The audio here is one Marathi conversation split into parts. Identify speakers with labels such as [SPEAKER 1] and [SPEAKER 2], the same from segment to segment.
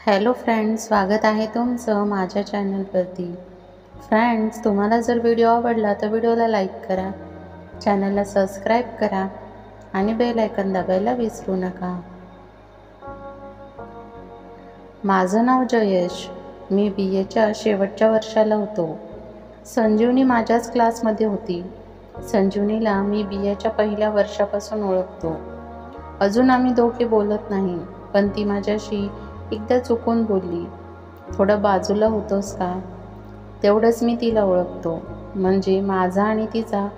[SPEAKER 1] हॅलो फ्रेंड्स, स्वागत आहे तुमचं माझ्या चॅनलवरती. फ्रेंड्स, तुम्हाला जर व्हिडिओ आवडला तर व्हिडिओला लाईक करा, चॅनलला सबस्क्राईब करा आणि बेल आयकॉन दाबायला विसरू नका. माझं नाव जयेश. मी BAच्या शेवटच्या वर्षाला होतो. संजीवनी माझ्याच क्लासमध्ये होती. संजीवनीला मी BAच्या पहिल्या वर्षापासून ओळखतो. अजून आम्ही दोघे बोलत नाही, पण ती माझ्याशी एकदा चुकून बोलली, "थोडं बाजूला होतोस का?" तेवढंच मी तिला ओळखतो. म्हणजे माझा आणि तिचा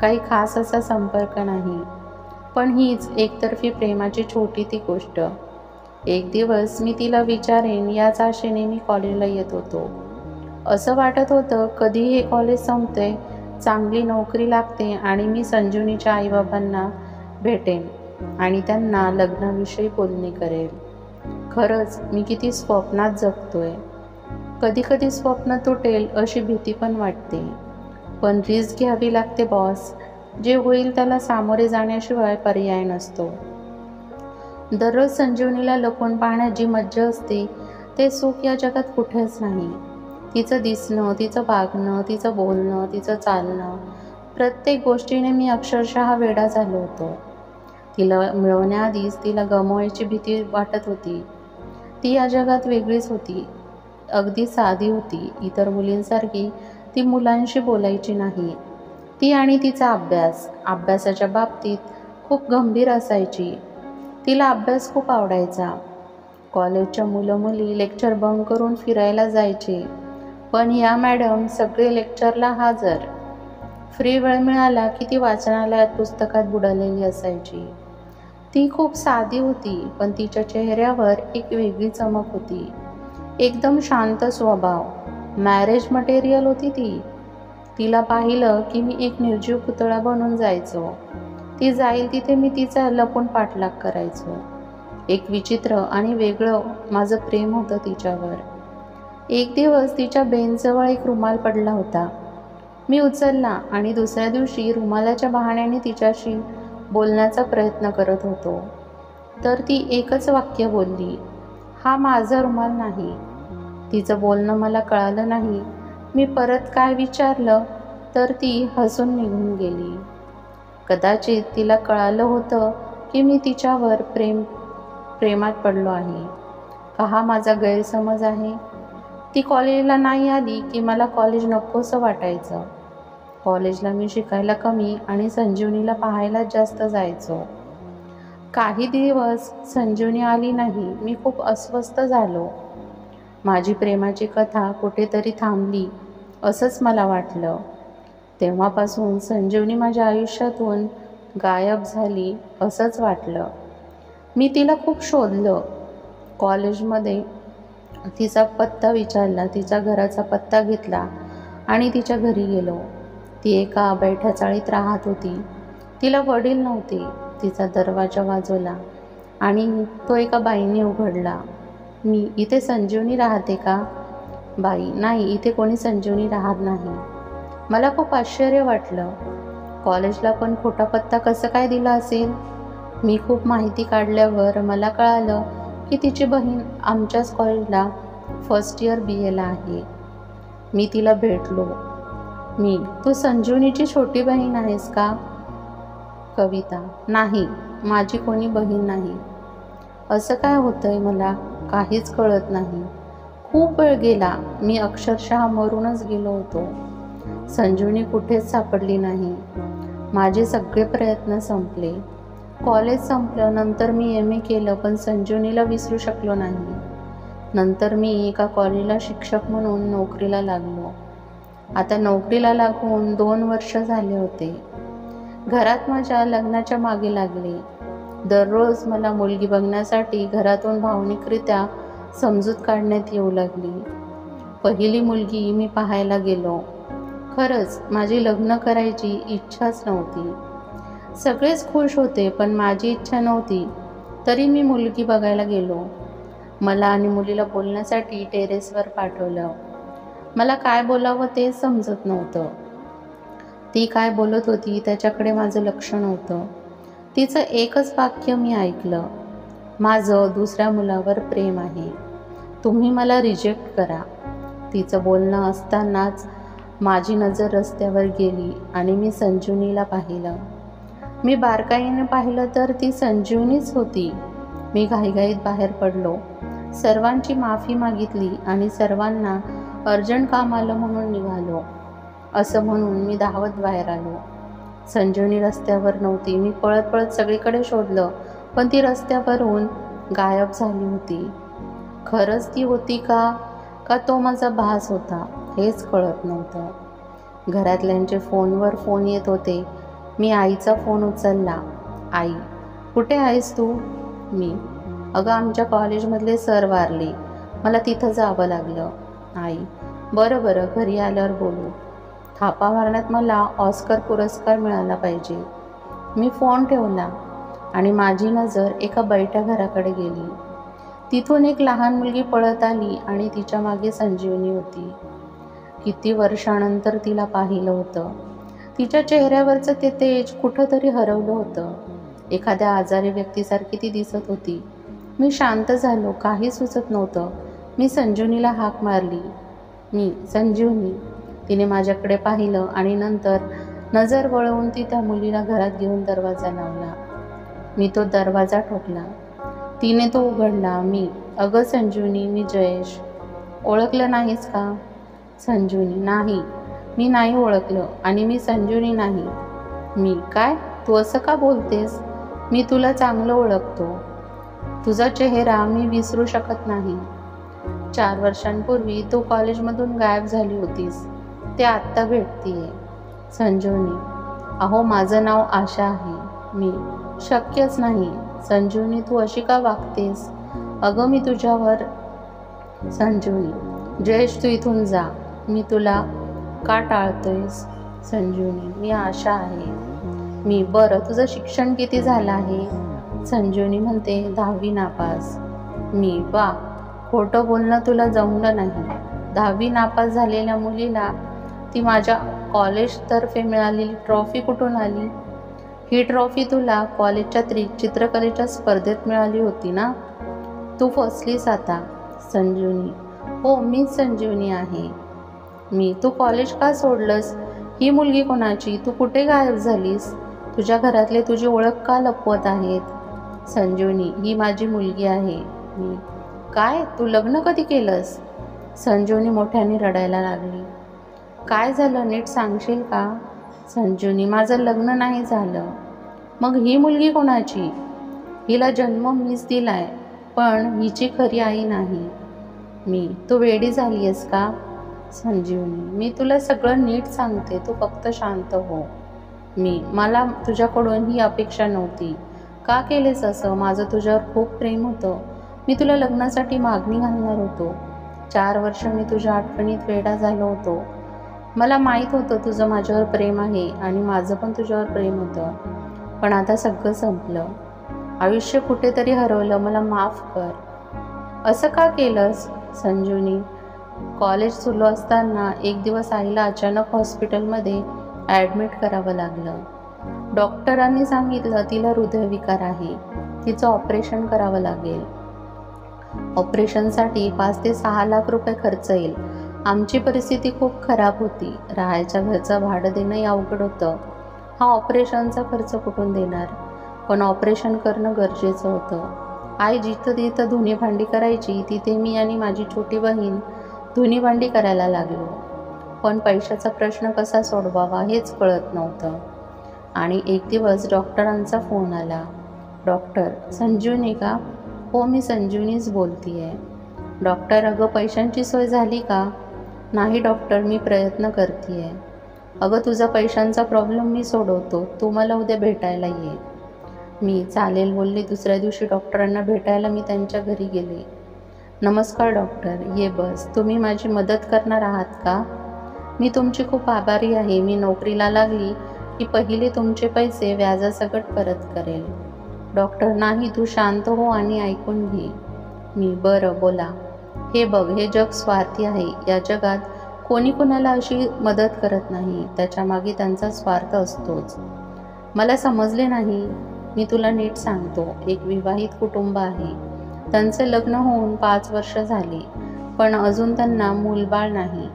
[SPEAKER 1] काही खास असा संपर्क नाही, पण हीच एकतर्फी प्रेमाची छोटी ती गोष्ट. एक दिवस मी तिला विचारेन याच आशेने मी कॉलेजला येत होतो. असं वाटत होतं कधी हे कॉलेज संपते, चांगली नोकरी लागते आणि मी संजीवनीच्या आईबाबांना भेटेन आणि त्यांना लग्नाविषयी बोलणी करेल. खरंच मी किती स्वप्नात जगतोय. कधी कधी स्वप्न तुटेल अशी भीती पण वाटते, पण रिस्क घ्यावी लागते बॉस. जे होईल त्याला सामोरे जाण्याशिवाय पर्याय नसतो. दररोज संजीवनीला लपून पाहण्याची मज्जा असते, ते सुख या जगात कुठेच नाही. तिचं दिसणं, तिचं वागणं, तिचं बोलणं, तिचं चालणं, प्रत्येक गोष्टीने मी अक्षरशः वेडा झालो होतो. तिला मिळवण्याआधीच तिला गमवायची भीती वाटत होती. ती या जगात वेगळीच होती, अगदी साधी होती. इतर मुलींसारखी ती मुलांशी बोलायची नाही. ती आणि तिचा अभ्यासाच्या बाबतीत खूप गंभीर असायची. तिला अभ्यास खूप आवडायचा. कॉलेजच्या मुलं-मुली लेक्चर बंक करून फिरायला जायचे, पण या मॅडम सगळे लेक्चरला हजर. फ्री वेळ मिळाला की ती वाचनालयात पुस्तकात बुडालेली असायची. ती खूप साधी होती, पण तिच्या चेहऱ्यावर एक वेगळी चमक होती. एकदम शांत स्वभाव, मॅरेज मटेरियल होती ती. तिला पाहिलं की मी एक निर्जीव पुतळा बनून जायचो. ती जाईल तिथे मी तिचा लपून पाठलाग करायचो. एक विचित्र आणि वेगळं माझं प्रेम होतं तिच्यावर. एक दिवस तिच्या बेंचजवळ एक रुमाल पडला होता. मी उचलला आणि दुसऱ्या दिवशी रुमालाच्या बहाण्याने तिच्याशी बोलण्याचा प्रयत्न करत होतो. तर ती एकच वाक्य बोलली, "हा माझा रुमाल नाही." तिचं बोलणं मला कळालं नाही. मी परत काय विचारलं तर ती हसून निघून गेली. कदाचित तिला कळालं होतं की मी तिच्यावर प्रेमात पडलो आहे. का हा माझा गैरसमज आहे? ती कॉलेजला नाही आली की मला कॉलेज नकोसं वाटायचं. कॉलेजला मी शिकायला कमी आणि संजीवनीला पाहायला जास्त जायचो. काही दिवस संजीवनी आली नाही. मी खूप अस्वस्थ झालो. माझी प्रेमाची कथा कुठेतरी थांबली असंच मला वाटलं. तेव्हापासून संजीवनी माझ्या आयुष्यातून गायब झाली असंच वाटलं. मी तिला खूप शोधलं. कॉलेजमध्ये तिचा पत्ता विचारला, तिच्या घराचा पत्ता घेतला आणि तिच्या घरी गेलो. ती एका बैठ्या चाळीत राहत होती. तिला वडील नव्हते. तिचा दरवाजा वाजवला आणि तो एका बाईने उघडला. "मी इथे संजीवनी राहते का?" "बाई, नाही, इथे कोणी संजीवनी राहत नाही." मला खूप आश्चर्य वाटलं. कॉलेजला पण खोटा पत्ता कसं काय दिला असेल? मी खूप माहिती काढल्यावर मला कळालं की तिची बहीण आमच्याच कॉलेजला फर्स्ट इयर BAला आहे. मी तिला भेटलो. "तू संजीवनीची छोटी बहीण आहेस का?" कविता: "नाही, माझी कोणी बहीण नाही." असं काय होतंय मला काहीच कळत नाही. खूप वेळ गेला. मी अक्षरशः मरूनच गेलो होतो. संजीवनी कुठेच सापडली नाही. माझे सगळे प्रयत्न संपले. कॉलेज संपलं. नंतर मी MA केलं, पण संजीवनीला विसरू शकलो नाही. नंतर मी एका कॉलेजला शिक्षक म्हणून नोकरीला लागलो. आता नोकरीला लागून 2 वर्ष झाले होते. घरात माझ्या लग्नाच्या मागे लागले. दररोज मला मुलगी बघण्यासाठी घरातून भावनिकरित्या समजूत काढण्यात येऊ लागली. पहिली मुलगी मी पाहायला गेलो. खरंच माझी लग्न करायची इच्छाच नव्हती. सगळेच खुश होते, पण माझी इच्छा नव्हती. तरी मी मुलगी बघायला गेलो. मला आणि मुलीला बोलण्यासाठी टेरेसवर पाठवलं. मला काय बोलावं ते समजत नव्हतं. ती काय बोलत होती त्याच्याकडे माझं लक्ष नव्हतं. तिचं एकच वाक्य मी ऐकलं, "माझं दुसऱ्या मुलावर प्रेम आहे." तुम्ही मला रिजेक्ट करा. तिचं बोलणं असतानाच माझी नजर रस्त्यावर गेली आणि मी संजीवनीला पाहिलं. मी बारकाईने पाहिलं तर ती संजीवनीच होती. मी घाईघाईत बाहेर पडलो. सर्वांची माफी मागितली आणि सर्वांना अर्जंट काम आलं म्हणून निघालो. असं म्हणून मी धावत बाहेर आलो. संजीवनी रस्त्यावर नव्हती. मी पळत पळत सगळीकडे शोधलं, पण ती रस्त्यावरून गायब झाली होती. खरंच ती होती का तो माझा भास होता हेच कळत नव्हतं. घरातल्यांचे फोनवर फोन येत होते. मी आईचा फोन उचलला. आई, कुठे आहेस तू? मी, अगं आमच्या कॉलेजमधले सर वारले, मला तिथं जावं लागलं. आई, बरं बरं, घरी आल्यावर बोलू. थापा मारण्यात मला ऑस्कर पुरस्कार मिळाला पाहिजे. मी फोन ठेवला आणि माझी नजर एका बैठ्या घराकडे गेली. तिथून एक लहान मुलगी पळत आली आणि तिच्या मागे संजीवनी होती. किती वर्षानंतर तिला पाहिलं होतं. तिच्या चेहऱ्यावरचं ते तेज कुठंतरी हरवलं होतं. एखाद्या आजारी व्यक्तीसारखी ती दिसत होती. मी शांत झालो. काही सुचत नव्हतं. मी संजीवनीला हाक मारली. मी, संजीवनी. तिने माझ्याकडे पाहिलं आणि नंतर नजर वळवून ती त्या मुलीला घरात घेऊन दरवाजा लावला. मी तो दरवाजा ठोकला. तिने तो उघडला. मी, अगं संजीवनी, मी जयेश. ओळखलं नाहीस का? संजीवनी, नाही, मी नाही ओळखलं आणि मी संजीवनी नाही. मी, काय? तू असं का बोलतेस? मी तुला चांगलं ओळखतो. तुझा चेहरा मी विसरू शकत नाही. 4 वर्षांपूर्वी तू कॉलेजमधून गायब झाली होतीस, ते आत्ता भेटतीये. संजीवनी, अहो माझं नाव आशा आहे. मी, शक्यच नाही. संजीवनी, तू अशी का वागतेस? अगं मी तुझ्यावर. संजीवनी, जयेश तू इथून जा. मी तुला का टाळतोयस? संजीवनी, मी आशा आहे. मी, बरं तुझं शिक्षण किती झालं आहे? संजीवनी म्हणते 10वी नापास. मी, वा, खोटं बोलणं तुला जमलं नाही. 10वी नापास झालेल्या मुलीला ती माझ्या कॉलेजतर्फे मिळालेली ट्रॉफी कुठून आली? ही ट्रॉफी तुला कॉलेजच्या चित्रकलेच्या स्पर्धेत मिळाली होती ना? तू फसलीस आता. संजीवनी, हो मीच संजीवनी आहे. मी, तू कॉलेज का सोडलंस? ही मुलगी कोणाची? तू कुठे गायब झालीस? तुझ्या घरातले तुझी ओळख का लपवत आहेत? संजीवनी, ही माझी मुलगी आहे. मी, काय? तू लग्न कधी केलंस? संजीवनी मोठ्याने रडायला लागली. काय झालं, नीट सांगशील का? संजीवनी, माझं लग्न नाही झालं. मग ही मुलगी कोणाची? हिला जन्म मीच दिलाय, पण हिची खरी आई नाही. मी, तू वेडी झाली आहेस का? संजीवनी, मी तुला सगळं नीट सांगते, तू फक्त शांत हो. मी, मला तुझ्याकडून ही अपेक्षा नव्हती. का केलेस असं? माझं तुझ्यावर खूप प्रेम होतं. मी तुला लग्नासाठी मागणी घालणार होतो. 4 वर्ष मी तुझ्या आठवणीत वेडा झालो होतो. मला माहीत होतं तुझं माझ्यावर प्रेम आहे आणि माझं पण तुझ्यावर प्रेम होतं. पण आता सगळं संपलं. आयुष्य कुठेतरी हरवलं. मला माफ कर. असं का केलंस? संजीवनी, कॉलेज सुरू असताना एक दिवस आईला अचानक हॉस्पिटलमध्ये ॲडमिट करावं लागलं. डॉक्टरांनी सांगितलं तिला हृदयविकार आहे. तिचं ऑपरेशन करावं लागेल. ऑपरेशनसाठी 5 ते 6 लाख रुपये खर्च येईल. आमची परिस्थिती खूप खराब होती. राहायच्या घरचं भाडं देणंही अवघड होतं. हा ऑपरेशनचा खर्च कुठून देणार? पण ऑपरेशन करणं गरजेचं होतं. आई जिथं तिथं धुणी भांडी करायची, तिथे मी आणि माझी छोटी बहीण धुणी भांडी करायला लागलो. पण पैशाचा प्रश्न कसा सोडवावा हेच कळत नव्हतं. आणि एक दिवस डॉक्टरांचा फोन आला. डॉक्टर, संजीवनी का? हो, मी संजीवनीच बोलतीये. डॉक्टर, अगं पैशांची सोय झाली का? नाही डॉक्टर, मी प्रयत्न करतीये. अगं तुझा पैशांचा प्रॉब्लेम मी सोडवतो, तू मला उद्या भेटायला ये. मी, चालेल बोलले. दुसऱ्या दिवशी डॉक्टरांना भेटायला मी त्यांच्या घरी गेले. नमस्कार डॉक्टर, ये बस. तुम्ही माझी मदत करणार आहात का? मी तुमची खूप आभारी आहे. मी नोकरीला लागली की पहिले तुमचे पैसे व्याजासकट परत करेल. डॉक्टर, नाही, तू शांत हो आणि ऐकून घे. मी, बरं बोला. हे बघ, हे जग स्वार्थी आहे. या जगात कोणी कुणाला अशी मदत करत नाही. त्याच्या मागे त्यांचा स्वार्थ असतोच. मला समजले नाही. मी तुला नीट सांगतो. एक विवाहित कुटुंब आहे. त्यांचे लग्न होऊन 5 वर्ष झाली, पण अजून त्यांना मूलबाळ नाही.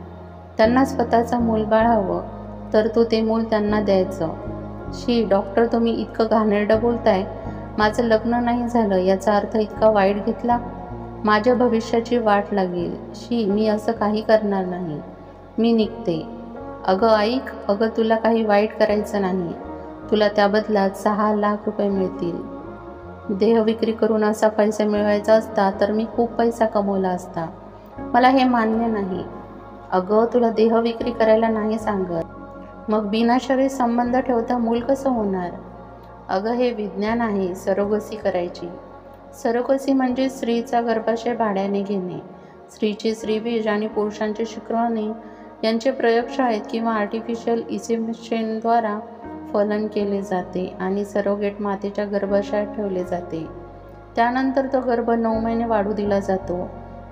[SPEAKER 1] त्यांना स्वतःचं मूलबाळ हवं, तर तू ते मूल त्यांना द्यायचं. शी डॉक्टर, तुम्ही इतकं घाणेरडं बोलताय. माझं लग्न नाही झालं याचा अर्थ इतका वाईट घेतला? माझ्या भविष्याची वाट लागेल. शी, मी असं काही करणार नाही. मी निघते. अगं ऐक, अगं तुला काही वाईट करायचं नाही. तुला त्या बदल्यात 6 लाख रुपये मिळतील. देह विक्री करून असा पैसा मिळवायचा असता तर मी खूप पैसा कमवला असता. मला हे मान्य नाही. अगं, तुला देह विक्री करायला नाही सांगत. मग बिनाशर्त संबंध ठेवता मूल कसं होणार? अगं, हे विज्ञान आहे सरोगसी करायची. सरोगसी म्हणजे स्त्रीचा गर्भाशय भाड्याने घेणे. स्त्रीची स्त्रीबीज आणि पुरुषांची शुक्राणू यांचे प्रयोगशाळेत किंवा आर्टिफिशियल इन्सेमिनेशनद्वारा फलन केले जाते आणि सरोगेट मातेच्या गर्भाशयात ठेवले जाते. त्यानंतर तो गर्भ 9 महिने वाढू दिला जातो.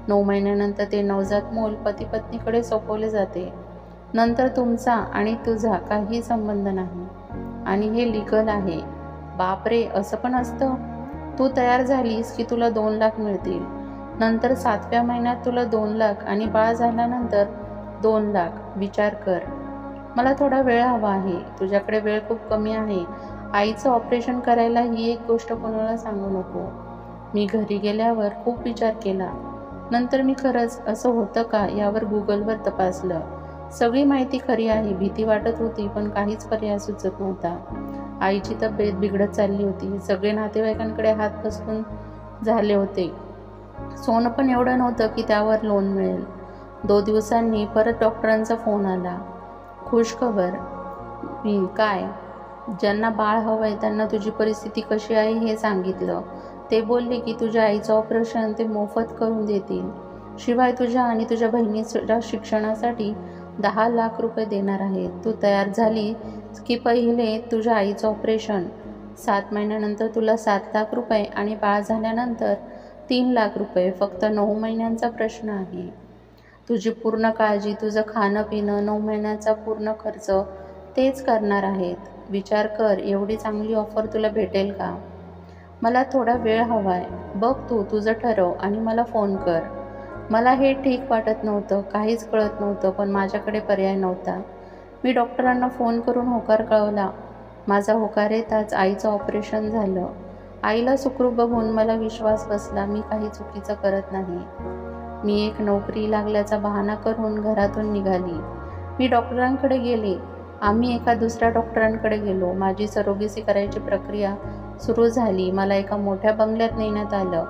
[SPEAKER 1] 9 महिन्यानंतर ते नवजात मूल पती पत्नीकडे सोपवले जाते. नंतर तुमचा आणि तुझा काही संबंध नाही आणि हे लीगल आहे. बापरे, असं पण असतं? तू तयार झालीस की तुला 2 लाख मिळतील. नंतर 7व्या महिन्यात तुला 2 लाख आणि बाळ झाल्यानंतर 2 लाख. विचार कर. मला थोडा वेळ हवा आहे. तुझ्याकडे वेळ खूप कमी आहे. आईचं ऑपरेशन करायला ही एक गोष्ट कोणाला सांगू नको. मी घरी गेल्यावर खूप विचार केला. नंतर मी खरंच असं होतं का यावर गुगलवर तपासलं. सगळी माहिती खरी आहे. भीती वाटत होती, पण काहीच पर्याय सुचत नव्हता. आईची तब्येत बिघडत चालली होती. सगळे नातेवाईकांकडे हात पसरून झाले होते. सोनं पण एवढं नव्हतं की त्यावर लोन मिळेल. 2 दिवसांनी परत डॉक्टरांचा फोन आला. खुशखबर. मी काय? ज्यांना बाळ हवंय त्यांना तुझी परिस्थिती कशी आहे हे सांगितलं. ते बोलले की तुझ्या आईचं ऑपरेशन ते मोफत करून देतील. शिवाय तुझ्या आणि तुझ्या बहिणीच्या शिक्षणासाठी 10 लाख रुपये देणार आहेत. तू तयार झाली की पहिले तुझ्या आईचं ऑपरेशन. 7 महिन्यानंतर तुला 7 लाख रुपये आणि बाळ झाल्यानंतर 3 लाख रुपये. फक्त 9 महिन्यांचा प्रश्न आहे. तुझी पूर्ण काळजी, तुझं खाणं पिणं, 9 महिन्याचा पूर्ण खर्च तेच करणार आहेत. विचार कर, एवढी चांगली ऑफर तुला भेटेल का? मला थोडा वेळ हवाय. बघ, तू तुझं ठरव आणि मला फोन कर. मला हे ठीक वाटत नव्हतं. काहीच कळत नव्हतं, पण माझ्याकडे पर्याय नव्हता. मी डॉक्टरांना फोन करून होकार कळवला. माझा होकार येताच आईचं ऑपरेशन झालं. आईला सुखरूप बघून मला विश्वास बसला. मी काही चुकीचं करत नाही. मी एक नोकरी लागल्याचा बहाणा करून घरातून निघाली. मी डॉक्टरांकडे गेले. आम्ही एका दुसऱ्या डॉक्टरांकडे गेलो. माझी सरोगसी करायची प्रक्रिया सुरू झाली. मला एका मोठ्या बंगल्यात नेण्यात आलं.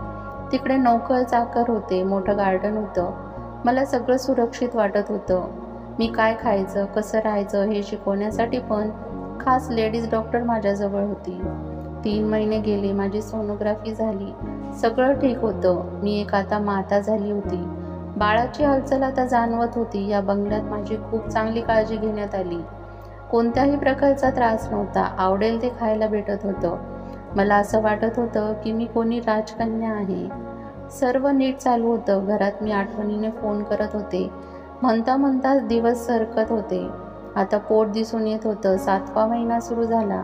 [SPEAKER 1] तिकडे नोकर चाकर होते. मोठं गार्डन होतं. मला सगळं सुरक्षित वाटत होतं. मी काय खायचं, कसं राहायचं हे शिकवण्यासाठी पण खास लेडीज डॉक्टर माझ्याजवळ होती. 3 महिने गेले. माझी सोनोग्राफी झाली. सगळं ठीक होतं. मी एक आता माता झाली होती. बाळाची हालचाल आता जाणवत होती. या बंगल्यात माझी खूप चांगली काळजी घेण्यात आली. कोणत्याही प्रकारचा त्रास नव्हता. आवडेल ते खायला भेटत होतं. मला असं वाटत होतं की मी कोणी राजकन्या आहे. सर्व नीट चालू होतं. घरात मी आठवणीने फोन करत होते. म्हणता म्हणता दिवस सरकत होते. आता पोट दिसून येत होतं. 7वा महिना सुरू झाला.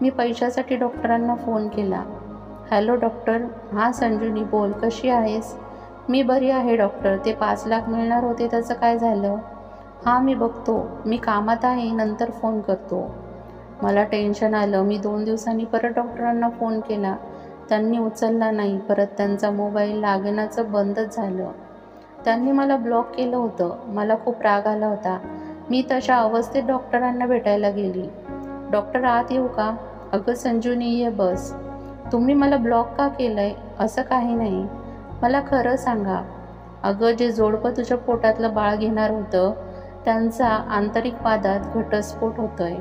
[SPEAKER 1] मी पैशासाठी डॉक्टरांना फोन केला. Hello doctor. हां संजूनी, बोल. कशी आहेस? मी बरी आहे डॉक्टर. ते 5 लाख मिळणार होते त्याचं काय झालं? हां, मी बघतो. मी कामात आहे, नंतर फोन करतो. मला टेन्शन आलं. मी 2 दिवसांनी परत डॉक्टरांना फोन केला. त्यांनी उचलला नाही. परत त्यांचा मोबाईल लागण्याचं बंदच झालं. त्यांनी मला ब्लॉक केलं होतं. मला खूप राग आला होता. मी तशा अवस्थेत डॉक्टरांना भेटायला गेली. डॉक्टर, आत येऊ का? अगं संजूनी, ये बस. तुम्ही मला ब्लॉक का केलंय? असं काही नाही. मला खरं सांगा. अगं, जे जोडपं तुझ्या पोटातलं बाळ घेणार होतं त्यांचा आंतरिक वादात घटस्फोट होतोय.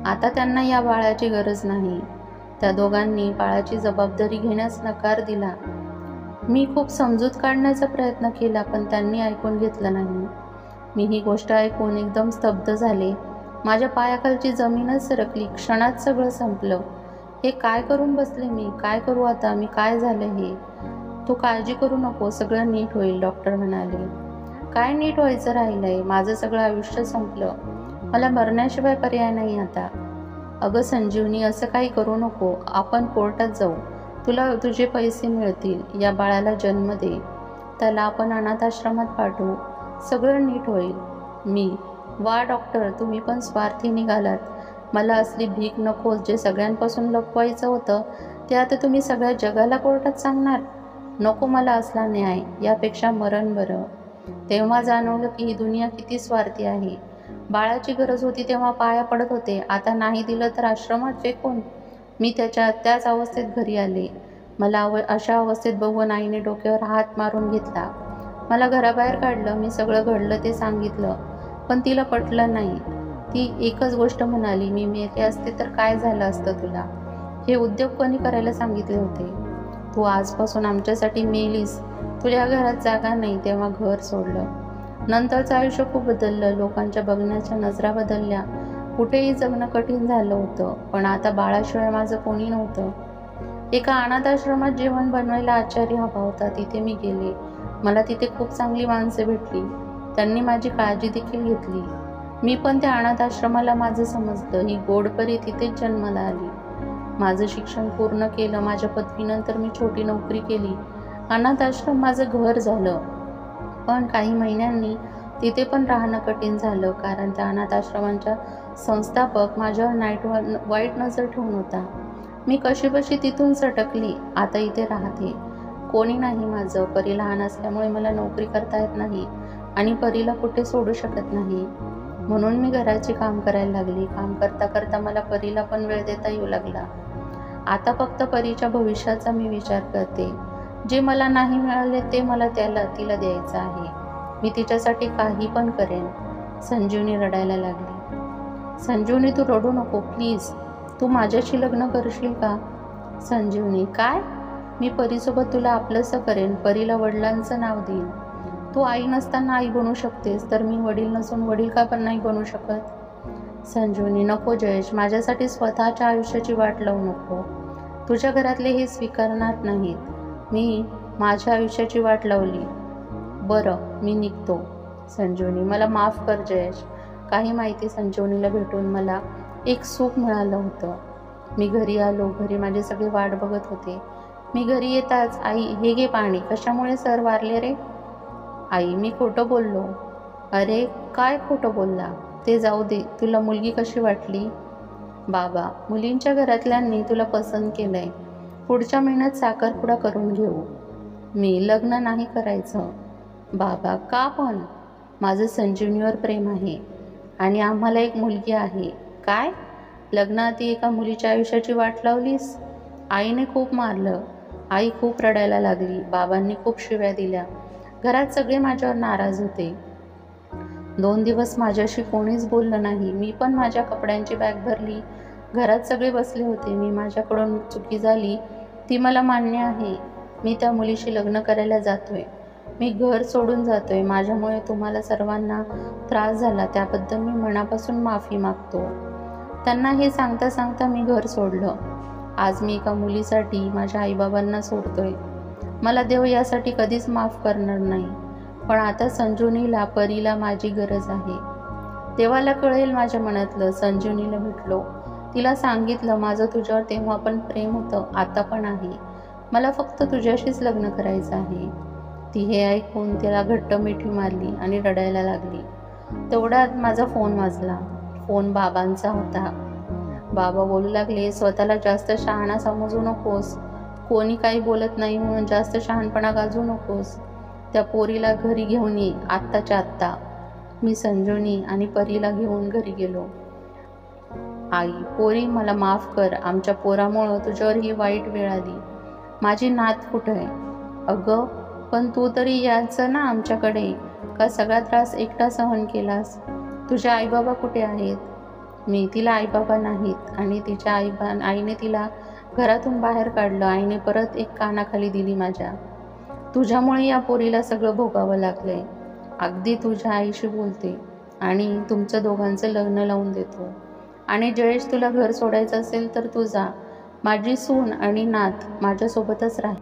[SPEAKER 1] आता त्यांना या बाळाची गरज नाही. त्या दोघांनी बाळाची जबाबदारी घेण्यास नकार दिला. मी खूप समजूत काढण्याचा प्रयत्न केला, पण त्यांनी ऐकून घेतलं नाही. मी ही गोष्ट ऐकून एकदम स्तब्ध झाले. माझ्या पायाखालची जमीनच सरकली. क्षणात सगळं संपलं. हे काय करून बसले मी? काय करू आता मी? काय झालं हे? तू काळजी करू नको, सगळं नीट होईल, डॉक्टर म्हणाले. काय नीट व्हायचं राहिलंय? माझं सगळं आयुष्य संपलं. मला मरण्याशिवाय पर्याय नाही आता. अगं संजीवनी, असं काही करू नको. आपण कोर्टात जाऊ. तुला तुझे पैसे मिळतील, या बाळाला जन्म दे, त्याला आपण अनाथाश्रमात पाठवू, सगळं नीट होईल. मी, वा डॉक्टर, तुम्ही पण स्वार्थी निघालात. मला असली भीक नकोस. जे सगळ्यांपासून लपवायचं होतं ते आता तुम्ही सगळ्या जगाला कोर्टात सांगणार. नको मला असला न्याय, यापेक्षा मरण बरं. तेव्हा जाणवलं की ही दुनिया किती स्वार्थी आहे. बाळाची गरज होती तेव्हा पाया पडत होते, आता नाही दिलं तर आश्रमात फेकून. मी त्याच अवस्थेत घरी आले. मला अशा अवस्थेत बघून आईने डोक्यावर हात मारून घेतला. मला घराबाहेर काढलं. मी सगळं घडलं ते सांगितलं, पण तिला पटलं नाही. ती एकच गोष्ट म्हणाली, मी मेले असते तर काय झालं असतं तुला? हे उद्योग कोणी करायला सांगितले होते? तू आजपासून आमच्यासाठी मेलीस. तुझ्या घरात जागा नाही. तेव्हा घर सोडलं. नंतरचं आयुष्य खूप बदललं. लोकांच्या बघण्याच्या नजरा बदलल्या. कुठेही जगणं कठीण झालं होतं, पण आता बाळाशिवाय माझं कोणी नव्हतं. एका अनाथाश्रमात जेवण बनवायला आचारी हवा होता. तिथे मी गेले. मला तिथे खूप चांगली माणसं भेटली. त्यांनी माझी काळजी देखील घेतली. मी पण त्या अनाथाश्रमाला माझं समजलं. ही गोडपरी तिथेच जन्माला आली. माझं शिक्षण पूर्ण केलं. माझ्या पदवीनंतर मी छोटी नोकरी केली. अनाथाश्रम माझं घर झालं. पण काही महिन्यांनी तिथे पण राहणं कठीण झालं, कारण त्या अनाथाश्रमांच्या संस्थापक माझ्यावर वाईट नजर ठेवून होता. मी कशीबशी तिथून सटकली. आता इथे राहते. कोणी नाही माझं. परी लहान असल्यामुळे मला नोकरी करता येत नाही आणि परीला कुठे सोडू शकत नाही. म्हणून मी घराचे काम करायला लागली. काम करता करता मला परीला पण वेळ देता येऊ लागला. आता फक्त परीच्या भविष्याचा मी विचार करते. जे मला नाही मिळाले ते मला तिला द्यायचं आहे. मी तिच्यासाठी काही पण करेन. संजीवनी रडायला लागली. संजीवनी, तू रडू नको प्लीज. तू माझ्याशी लग्न करशील का? संजीवनी, काय? मी परीसोबत तुला आपलंसं करेन. परीला वडिलांचं नाव देईन. तू आई नसताना आई बनू शकतेस, तर मी वडील नसून वडील का पण नाही बनू शकत? संजीवनी, नको जयेश, माझ्यासाठी स्वतःच्या आयुष्याची वाट लावू नको. तुझ्या घरातले हे स्वीकारणार नाहीत. मी माझ्या आयुष्याची वाट लावली. बरं, मी निघतो. संजीवनी, मला माफ कर जयेश. काही माहिती संजीवनीला भेटून मला एक सुख मिळालं होतं. मी घरी आलो. घरी माझे सगळे वाट बघत होते. मी घरी येताच, आई हे घे पाणी. कशामुळे सर वारले रे? आई, मी खोटं बोललो. अरे काय खोटं बोलला? ते जाऊ दे, तुला मुलगी कशी वाटली? बाबा, मुलींच्या घरातल्यांनी तुला पसंत केलंय. पुढच्या महिन्यात साखरपुडा करून घेऊ. मी, लग्न नाही करायचं. बाबा, का पण? माझं संजीवनीवर प्रेम आहे आणि आम्हाला एक मुलगी आहे. काय? लग्नाआधी एका मुलीच्या आयुष्याची वाट लावलीस? आईने खूप मारलं. आई खूप रडायला लागली. बाबांनी खूप शिव्या दिल्या. घरात सगळे माझ्यावर नाराज होते. 2 दिवस माझ्याशी कोणीच बोललं नाही. मी पण माझ्या कपड्यांची बॅग भरली. घरात सगळे बसले होते. मी, माझ्याकडून चुकी झाली ती मला मान्य आहे. मी त्या मुलीशी लग्न करायला जातोय. मी घर सोडून जातोय. माझ्यामुळे तुम्हाला सर्वांना त्रास झाला, त्याबद्दल मी मनापासून माफी मागतो. त्यांना हे सांगता सांगता मी घर सोडलं. आज मी एका मुलीसाठी माझ्या आईबाबांना सोडतोय. मला देव यासाठी कधीच माफ करणार नाही. पण आता संजीवनीला, परीला माझी गरज आहे. देवाला कळेल माझ्या मनातलं. संजीवनीला भेटलो. तिला सांगितलं, माझं तुझ्यावर तेव्हा पण प्रेम होतं, आता पण आहे. मला फक्त तुझ्याशीच लग्न करायचं आहे. ती हे ऐकून तिला घट्ट मिठी मारली आणि रडायला लागली. तेवढ्यात माझा फोन वाजला. फोन बाबांचा होता. बाबा बोलू लागले, स्वतःला जास्त शहाणा समजू नकोस. कोणी काही बोलत नाही म्हणून जास्त शहाणपणा गाजवू नकोस. त्या पोरीला घरी घेऊन ये, आत्ताच्या आत्ता. मी संजीवनी आणि परीला घेऊन घरी गेलो. आई, पोरी, मला माफ कर. आमच्या पोरामुळं तुझ्यावर ही वाईट वेळ आली. माझी नात कुठं आहे? अगं, पण तू तरी यायचं ना आमच्याकडे. का सगळा त्रास एकटा सहन केलास? तुझ्या आईबाबा कुठे आहेत? मी, तिला आईबाबा नाहीत आणि तिच्या आईने तिला घरातून बाहेर काढलं. आईने परत एक कानाखाली दिली माझ्या. तुझ्यामुळे या पोरीला सगळं भोगावं लागलंय. अगदी तुझ्या आईशी बोलते आणि तुमचं दोघांचं लग्न लावून देतो. आणि जयेश, तुला घर सोडायचं असेल तर तू जा. माझी सून आणि नात माझ्यासोबतच राहील.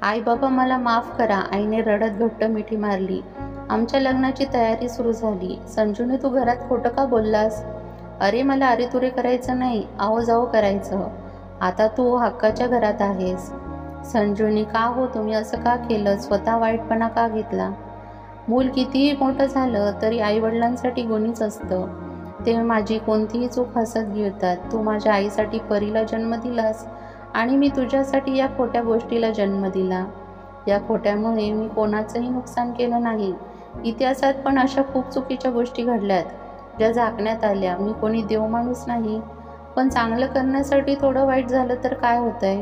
[SPEAKER 1] आई बाबा, मला माफ करा. आईने रडत घट्ट मिठी मारली. आमच्या लग्नाची तयारी सुरू झाली. संजूने, तू घरात खोटं का बोललास? अरे, मला अरे तुरे करायचं नाही, आओ जाओ करायचं. आता तू हक्काच्या घरात आहेस. संजूनी, का हो तुम्ही असं का केलं? स्वतः वाईटपणा का घेतला? मूल कितीही मोठं झालं तरी आईवडिलांसाठी गुणीच असतं. ते माझी कोणतीही चूक हसत घेतात. तू माझ्या आईसाठी परीला जन्म दिलास आणि मी तुझ्यासाठी या खोट्या गोष्टीला जन्म दिला. या खोट्यामुळे मी कोणाचंही नुकसान केलं नाही. इतिहासात पण अशा खूप चुकीच्या गोष्टी घडल्यात ज्या झाकण्यात आल्या. मी कोणी देवमाणूस नाही, पण चांगलं करण्यासाठी थोडं वाईट झालं तर काय होतंय?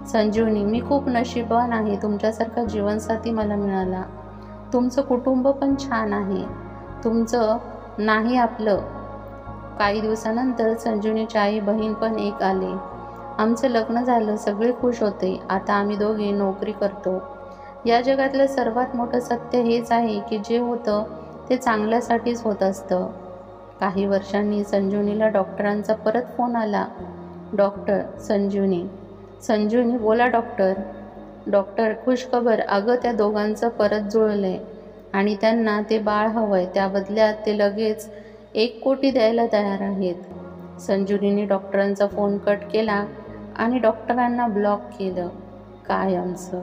[SPEAKER 1] संजीवनी, मी खूप नशीबवान आहे. तुमच्यासारखा जीवनसाथी मला मिळाला. तुमचं कुटुंब पण छान आहे. तुमचं नाही आपलं. काही दिवसानंतर संजीवनीची आई बहीण पण एक आले. आमचं लग्न झालं, सगळे खुश होते. आता आम्ही दोघे नोकरी करतो. या जगातलं सर्वात मोठं सत्य हेच आहे की जे होतं ते चांगल्यासाठीच होत असतं. काही वर्षांनी संजीवनीला डॉक्टरांचा परत फोन आला. डॉक्टर, संजीवनी. संजीवनी, बोला डॉक्टर. डॉक्टर, खुशखबर. अगं, त्या दोघांचं परत जुळलंय आणि त्यांना ते बाळ हवंय. त्या बदल्यात ते लगेच 1 कोटी द्यायला तयार आहेत. संजीवनीने डॉक्टरांचा फोन कट केला आणि डॉक्टरांना ब्लॉक केलं कायमचं.